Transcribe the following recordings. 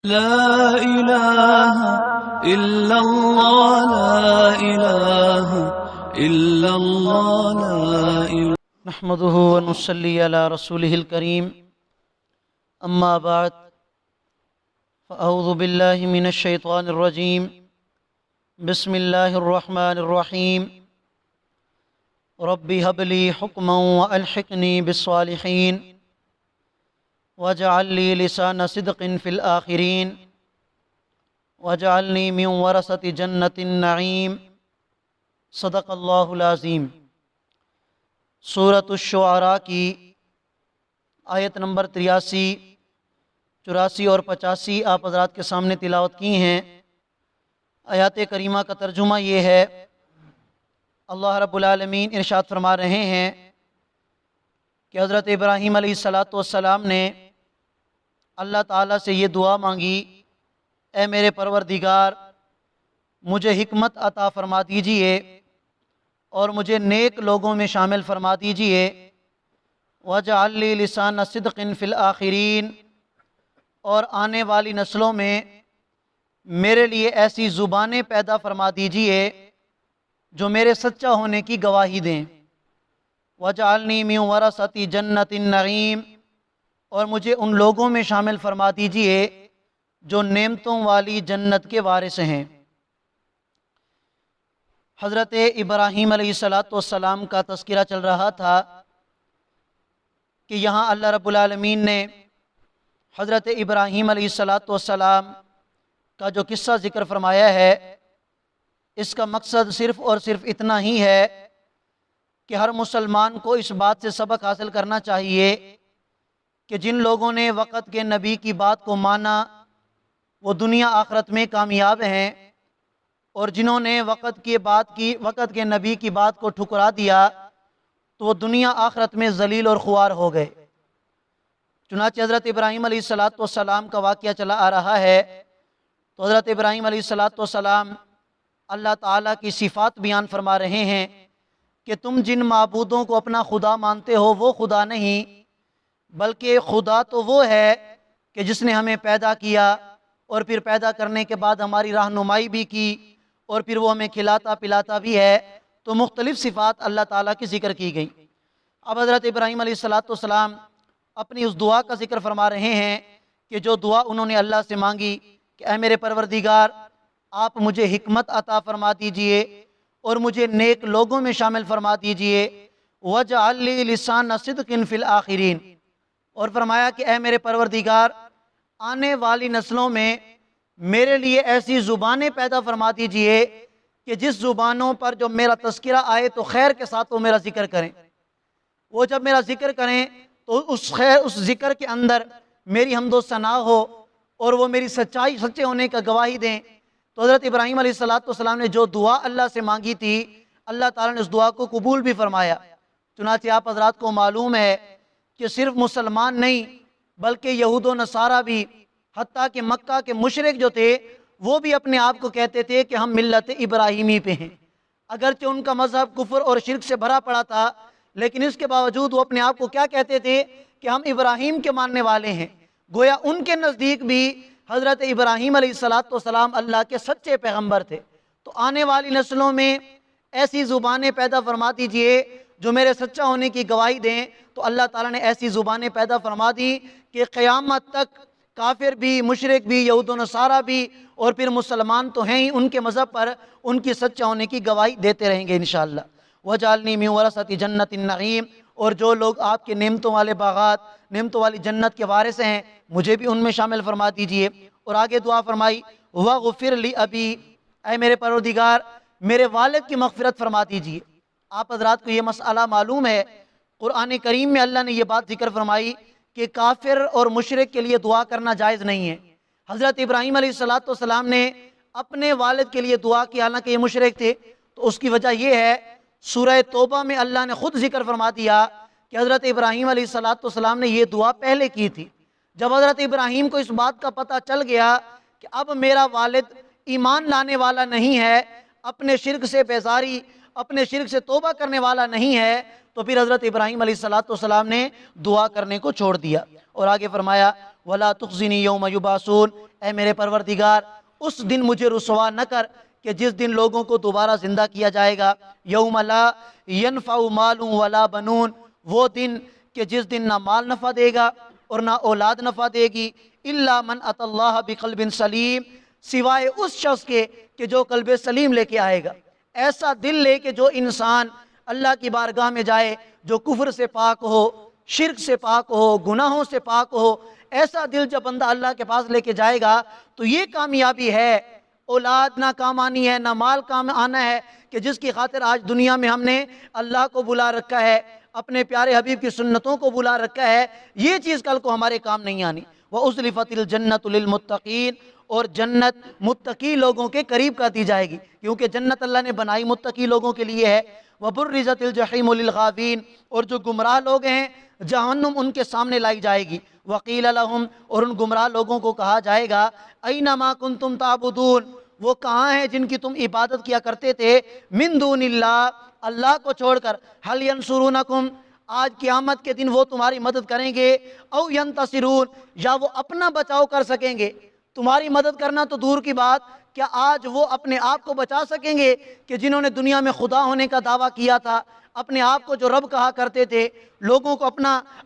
لا إله إلا الله لا إله إلا الله لا إله نحمده ونصلي على رسوله الكريم أما بعد فأعوذ بالله من الشيطان الرجيم بسم الله الرحمن الرحيم رب هب لي حكما وألحقني بالصالحين واجعل لي لسان صدق في الآخرين واجعلني من ورثة جنة النعيم صدق اللہ العظیم۔ سورۃ الشعراء کی آیت نمبر 83، 84 اور 85 آپ حضرات کے سامنے تلاوت کی ہیں۔ آیات کریمہ کا ترجمہ یہ ہے، اللہ رب العالمین ارشاد فرما رہے ہیں کہ حضرت ابراہیم علیہ السلام نے اللہ تعالیٰ سے یہ دعا مانگی، اے میرے پروردگار مجھے حکمت عطا فرما دیجئے اور مجھے نیک لوگوں میں شامل فرما دیجئے، وَاجْعَلْ لِي لِسَانَ صِدْقٍ فِي الْآخِرِينَ، اور آنے والی نسلوں میں میرے لیے ایسی زبانیں پیدا فرما دیجئے جو میرے سچا ہونے کی گواہی دیں، وَاجْعَلْنِي مِن وَرَثَةِ جَنَّةِ النَّعِيمِ، اور مجھے ان لوگوں میں شامل فرما دیجئے جو نعمتوں والی جنت کے وارث ہیں۔ حضرت ابراہیم علیہ السلام کا تذکرہ چل رہا تھا کہ یہاں اللہ رب العالمین نے حضرت ابراہیم علیہ السلام کا جو قصہ ذکر فرمایا ہے، اس کا مقصد صرف اور صرف اتنا ہی ہے کہ ہر مسلمان کو اس بات سے سبق حاصل کرنا چاہیے کہ جن لوگوں نے وقت کے نبی کی بات کو مانا وہ دنیا آخرت میں کامیاب ہیں، اور جنہوں نے وقت کے نبی کی بات کو ٹھکرا دیا تو وہ دنیا آخرت میں ذلیل اور خوار ہو گئے۔ چنانچہ حضرت ابراہیم علیہ السلام کا واقعہ چلا آ رہا ہے، تو حضرت ابراہیم علیہ السلام اللہ تعالیٰ کی صفات بیان فرما رہے ہیں کہ تم جن معبودوں کو اپنا خدا مانتے ہو وہ خدا نہیں، بلکہ خدا تو وہ ہے کہ جس نے ہمیں پیدا کیا اور پھر پیدا کرنے کے بعد ہماری رہنمائی بھی کی اور پھر وہ ہمیں کھلاتا پلاتا بھی ہے۔ تو مختلف صفات اللہ تعالیٰ کی ذکر کی گئی۔ اب حضرت ابراہیم علیہ السلام اپنی اس دعا کا ذکر فرما رہے ہیں کہ جو دعا انہوں نے اللہ سے مانگی کہ اے میرے پروردگار آپ مجھے حکمت عطا فرما دیجئے اور مجھے نیک لوگوں میں شامل فرما دیجئے، وَاجْعَلْ لِي لِسَانَ صِدْقٍ فِي الْآخِرِينَ، اور فرمایا کہ اے میرے پروردگار آنے والی نسلوں میں میرے لیے ایسی زبانیں پیدا فرما دیجئے کہ جس زبانوں پر جو میرا تذکرہ آئے تو خیر کے ساتھ وہ میرا ذکر کریں، وہ جب میرا ذکر کریں تو اس ذکر کے اندر میری حمد و ثنا ہو اور وہ میری سچے ہونے کا گواہی دیں۔ تو حضرت ابراہیم علیہ السلام نے جو دعا اللہ سے مانگی تھی، اللہ تعالیٰ نے اس دعا کو قبول بھی فرمایا۔ چنانچہ آپ حضرات کو معلوم ہے کہ صرف مسلمان نہیں بلکہ یہود و نصارہ بھی، حتیٰ کہ مکہ کے مشرک جو تھے وہ بھی اپنے آپ کو کہتے تھے کہ ہم ملت ابراہیمی پہ ہیں، اگرچہ ان کا مذہب کفر اور شرک سے بھرا پڑا تھا، لیکن اس کے باوجود وہ اپنے آپ کو کیا کہتے تھے کہ ہم ابراہیم کے ماننے والے ہیں۔ گویا ان کے نزدیک بھی حضرت ابراہیم علیہ السلام اللہ کے سچے پیغمبر تھے۔ تو آنے والی نسلوں میں ایسی زبانیں پیدا فرما دیجئے جو میرے سچا ہونے کی گواہی دیں۔ تو اللہ تعالیٰ نے ایسی زبانیں پیدا فرما دی کہ قیامت تک کافر بھی، مشرک بھی، یہود و نصارہ بھی اور پھر مسلمان تو ہیں ہی، ان کے مذہب پر ان کی سچا ہونے کی گواہی دیتے رہیں گے انشاءاللہ۔ وَاجْعَلْنِي مِن وَرَثَةِ جَنَّةِ النَّعِيمِ، اور جو لوگ آپ کے نعمتوں والے باغات، نعمتوں والی جنت کے وارث ہیں مجھے بھی ان میں شامل فرما دیجئے۔ اور آگے دعا فرمائی وَاغْفِرْ لِأَبِي، اے میرے پروردگار میرے والد کی مغفرت فرما دیجئے۔ آپ حضرات کو یہ مسئلہ معلوم ہے، قرآن کریم میں اللہ نے یہ بات ذکر فرمائی کہ کافر اور مشرک کے لیے دعا کرنا جائز نہیں ہے۔ حضرت ابراہیم علیہ السلام نے اپنے والد کے لیے دعا کی، حالانکہ یہ مشرک تھے، تو اس کی وجہ یہ ہے سورہ توبہ میں اللہ نے خود ذکر فرما دیا کہ حضرت ابراہیم علیہ السلام نے یہ دعا پہلے کی تھی۔ جب حضرت ابراہیم کو اس بات کا پتہ چل گیا کہ اب میرا والد ایمان لانے والا نہیں ہے، اپنے شرک سے بیزاری، اپنے شرک سے توبہ کرنے والا نہیں ہے، تو پھر حضرت ابراہیم علیہ السلام نے دعا کرنے کو چھوڑ دیا۔ اور آگے فرمایا ولا تخزنی یوم یبعثون، اے میرے پروردگار اس دن مجھے رسوا نہ کر کہ جس دن لوگوں کو دوبارہ زندہ کیا جائے گا. یوم لا ینفع مال ولا بنون، وہ دن کہ جس دن نہ مال نفع دے گا اور نہ اولاد نفع دے گی. الا من اتى اللہ بقلب سلیم، سوائے اس شخص کے کہ جو قلب سلیم لے کے آئے گا، ایسا دل لے کے جو انسان اللہ کی بارگاہ میں جائے جو کفر سے پاک ہو، شرک سے پاک ہو، گناہوں سے پاک ہو. ایسا دل جب بندہ اللہ کے پاس لے کے جائے گا تو یہ کامیابی ہے. اولاد نہ کام آنی ہے، نہ مال کام آنا ہے، کہ جس کی خاطر آج دنیا میں ہم نے اللہ کو بلا رکھا ہے، اپنے پیارے حبیب کی سنتوں کو بلا رکھا ہے، یہ چیز کل کو ہمارے کام نہیں آنی. وَأُزْلِفَتِ الْجَنَّةُ لِلْمُتَّقِينَ، اور جنت متقی لوگوں کے قریب کر دی جائے گی، کیونکہ جنت اللہ نے بنائی متقی لوگوں کے لیے ہے. وَبُرِّزَتِ الْجَحِيمُ لِلْغَاوِينَ، اور جو گمراہ لوگ ہیں جہنم ان کے سامنے لائی جائے گی. وَقِيلَ لَهُمْ، اور ان گمراہ لوگوں کو کہا جائے گا أَيْنَ مَا كُنْتُمْ تَعْبُدُونَ، وہ کہاں ہیں جن کی تم عبادت کیا کرتے تھے، من دون اللہ، اللہ کو چھوڑ کر. هَلْ يَنْصُرُونَكُمْ، آج قیامت کے دن وہ تمہاری مدد کریں گے. او ینتصرون، یا وہ اپنا بچاؤ کر سکیں گے. تمہاری مدد کرنا تو دور کی بات، کیا آج وہ اپنے آپ کو بچا سکیں گے کہ جنہوں نے دنیا میں خدا ہونے کا دعویٰ کیا تھا، اپنے آپ کو جو رب کہا کرتے تھے، لوگوں کو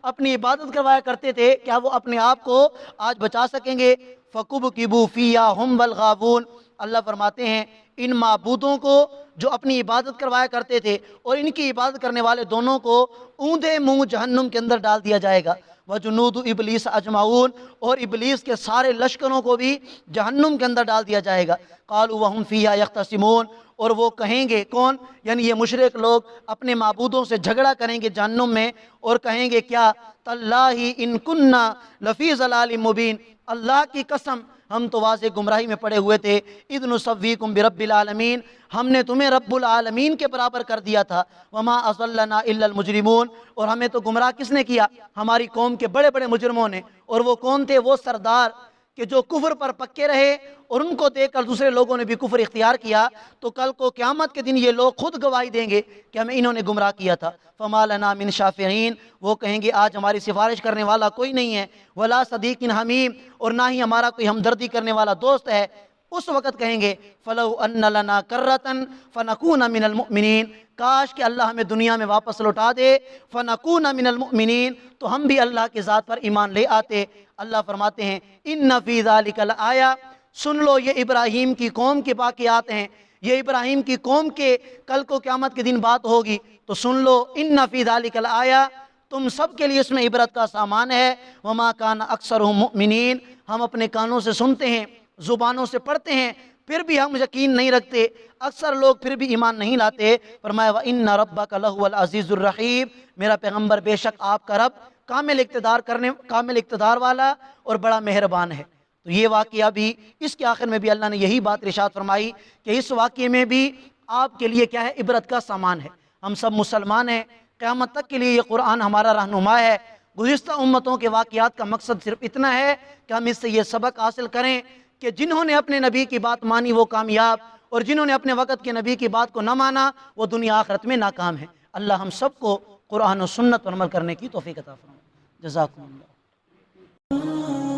اپنی عبادت کروایا کرتے تھے، کیا وہ اپنے آپ کو آج بچا سکیں گے؟ فَكُبْكِبُوا فِيهَا هُمْ وَالْغَاوُونَ، اللہ فرماتے ہیں ان معبودوں کو جو اپنی عبادت کروایا کرتے تھے اور ان کی عبادت کرنے والے دونوں کو اوندے منہ جہنم کے اندر ڈال دیا جائے گا. وَجُنُودُ إِبْلِيسَ أَجْمَعُونَ، اور ابلیس کے سارے لشکروں کو بھی جہنم کے اندر ڈال دیا جائے گا. قَالُوا وَهُمْ فِيهَا يَخْتَصِمُونَ، اور وہ کہیں گے، کون؟ یعنی یہ مشرک لوگ اپنے معبودوں سے جھگڑا کریں گے جہنم میں اور کہیں گے کیا؟ تَاللَّهِ إِن كُنَّا لَفِي ضَلَالٍ مُبِينٍ، اللہ کی قسم ہم تو واضح گمراہی میں پڑے ہوئے تھے. اِذْ نُسَوِّيكُمْ بِرَبِّ الْعَالَمِينَ، ہم نے تمہیں رب العالمین کے برابر کر دیا تھا. وَمَا أَضَلَّنَا إِلَّا الْمُجْرِمُونَ، اور ہمیں تو گمراہ کس نے کیا؟ ہماری قوم کے بڑے بڑے مجرموں نے. اور وہ کون تھے؟ وہ سردار کہ جو کفر پر پکے رہے اور ان کو دیکھ کر دوسرے لوگوں نے بھی کفر اختیار کیا. تو کل کو قیامت کے دن یہ لوگ خود گواہی دیں گے کہ ہمیں انہوں نے گمراہ کیا تھا. فَمَا لَنَا مِن شَافِعِينَ، وہ کہیں گے آج ہماری سفارش کرنے والا کوئی نہیں ہے. وَلَا صَدِيقٍ حَمِيمٍ، اور نہ ہی ہمارا کوئی ہمدردی کرنے والا دوست ہے. اس وقت کہیں گے فَلَوْ أَنَّ لَنَا كَرَّةً فَنَكُونَ مِنَ الْمُؤْمِنِينَ، کاش کہ اللہ ہمیں دنیا میں واپس لوٹا دے. فَنَكُونَ مِنَ الْمُؤْمِنِينَ، تو ہم بھی اللہ کی ذات پر ایمان لے آتے. اللہ فرماتے ہیں إِنَّ فِي ذَلِكَ لَآيَةً، سن لو یہ ابراہیم کی قوم کے واقعات ہیں، یہ ابراہیم کی قوم کے کل کو قیامت کے دن بات ہوگی تو سن لو. إِنَّ فِي ذَلِكَ لَآيَةً، تم سب کے لیے اس میں عبرت کا سامان ہے. وَمَا كَانَ أَكْثَرُهُم مُؤْمِنِينَ، ہم اپنے کانوں سے سنتے ہیں، زبانوں سے پڑھتے ہیں، پھر بھی ہم یقین نہیں رکھتے، اکثر لوگ پھر بھی ایمان نہیں لاتے. فرمایا وَإِنَّ رَبَّكَ لَهُوَ الْعَزِيزُ الرَّحِيمُ، میرا پیغمبر بے شک آپ کا رب کامل اقتدار والا اور بڑا مہربان ہے. تو یہ واقعہ بھی اس کے آخر میں بھی اللہ نے یہی بات ارشاد فرمائی کہ اس واقعے میں بھی آپ کے لیے کیا ہے؟ عبرت کا سامان ہے. ہم سب مسلمان ہیں، قیامت تک کے لیے یہ قرآن ہمارا رہنما ہے. گزشتہ امتوں کے واقعات کا مقصد صرف اتنا ہے کہ ہم اس سے یہ سبق حاصل کریں کہ جنہوں نے اپنے نبی کی بات مانی وہ کامیاب، اور جنہوں نے اپنے وقت کے نبی کی بات کو نہ مانا وہ دنیا آخرت میں ناکام ہے. اللہ ہم سب کو قرآن و سنت پر عمل کرنے کی توفیق عطا فرمائے. جزاکم اللہ.